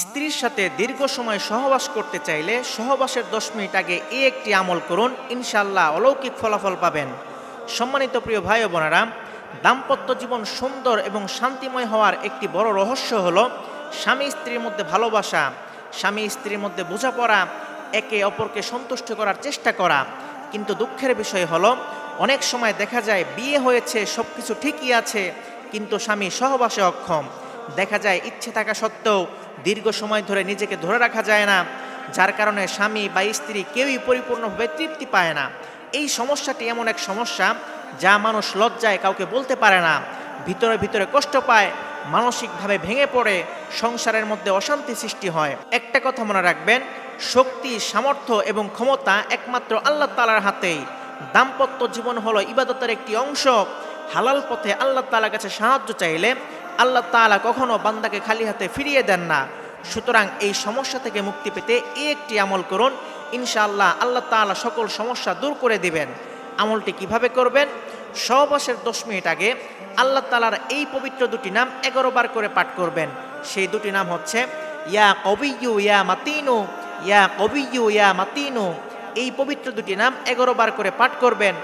স্ত্রীর সাথে দীর্ঘ সময় সহবাস করতে চাইলে সহবাসের 10 মিনিট আগে এই একটি আমল করুন, ইনশাআল্লাহ অলৌকিক ফলাফল পাবেন। সম্মানিত প্রিয় ভাই ও বোনেরা, দাম্পত্য জীবন সুন্দর এবং শান্তিময় হওয়ার একটি বড় রহস্য হলো স্বামী স্ত্রীর মধ্যে ভালোবাসা, স্বামী স্ত্রীর মধ্যে বোঝাপড়া, একে অপরকে সন্তুষ্ট করার চেষ্টা করা। কিন্তু দুঃখের বিষয় হলো অনেক সময় দেখা যায় বিয়ে হয়েছে, সব কিছু ঠিকই আছে, কিন্তু স্বামী সহবাসে অক্ষম। দেখা যায় ইচ্ছে থাকা সত্ত্বেও দীর্ঘ সময় ধরে নিজেকে ধরে রাখা যায় না, যার কারণে স্বামী বা স্ত্রী কেউই পরিপূর্ণভাবে তৃপ্তি পায় না। এই সমস্যাটি এমন এক সমস্যা যা মানুষ লজ্জায় কাউকে বলতে পারে না, ভিতরে ভিতরে কষ্ট পায়, মানসিকভাবে ভেঙে পড়ে, সংসারের মধ্যে অশান্তি সৃষ্টি হয়। একটা কথা মনে রাখবেন, শক্তি, সামর্থ্য এবং ক্ষমতা একমাত্র আল্লাহ তাআলার হাতেই। দাম্পত্য জীবন হলো ইবাদতের একটি অংশ। হালাল পথে আল্লাহ তাআলার কাছে সাহায্য চাইলে আল্লাহ তাআলা কখনো বান্দাকে খালি হাতে ফিরিয়ে দেন না। সুতরাং এই সমস্যা থেকে মুক্তি পেতে এই একটি আমল করুন, ইনশাআল্লাহ আল্লাহ তাআলা সকল সমস্যা দূর করে দিবেন। আমলটি কিভাবে করবেন? সহবাসের 10 মিনিট আগে আল্লাহ তাআলার এই পবিত্র দুটি নাম 11 বার করে পাঠ করবেন। সেই দুটি নাম হচ্ছে ইয়া কবিয়্যু ইয়া মাতিনু, ইয়া কবিয়্যু ইয়া মাতিনু। এই পবিত্র দুটি নাম 11 বার করে পাঠ করবেন।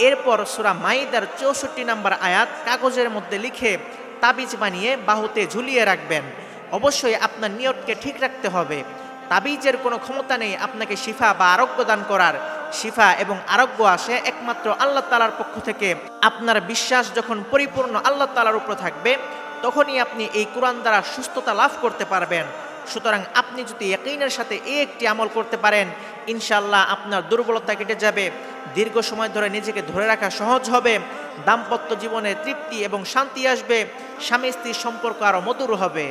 এরপর সূরা মাইদার 64 নম্বর আয়াত কাগজের মধ্যে লিখে তাবিজ বানিয়ে বাহুতে ঝুলিয়ে রাখবেন। অবশ্যই আপনার নিয়তকে ঠিক রাখতে হবে। তাবিজের কোনো ক্ষমতা নেই আপনাকে শিফা বা আরোগ্য দান করার। শিফা এবং আরোগ্য আসে একমাত্র আল্লাহ তাআলার পক্ষ থেকে। আপনার বিশ্বাস যখন পরিপূর্ণ আল্লাহ তাআলার উপর থাকবে, তখনই আপনি এই কোরআন দ্বারা সুস্থতা লাভ করতে পারবেন। সুতরাং আপনি যদি ইয়াকিনের সাথে এই একটি আমল করতে পারেন, ইনশাআল্লাহ আপনার দুর্বলতা কেটে যাবে, দীর্ঘ সময় ধরে নিজেকে ধরে রাখা সহজ হবে, দাম্পত্য জীবনে তৃপ্তি এবং শান্তি আসবে, স্বামী স্ত্রীর সম্পর্ক আরও মধুর হবে।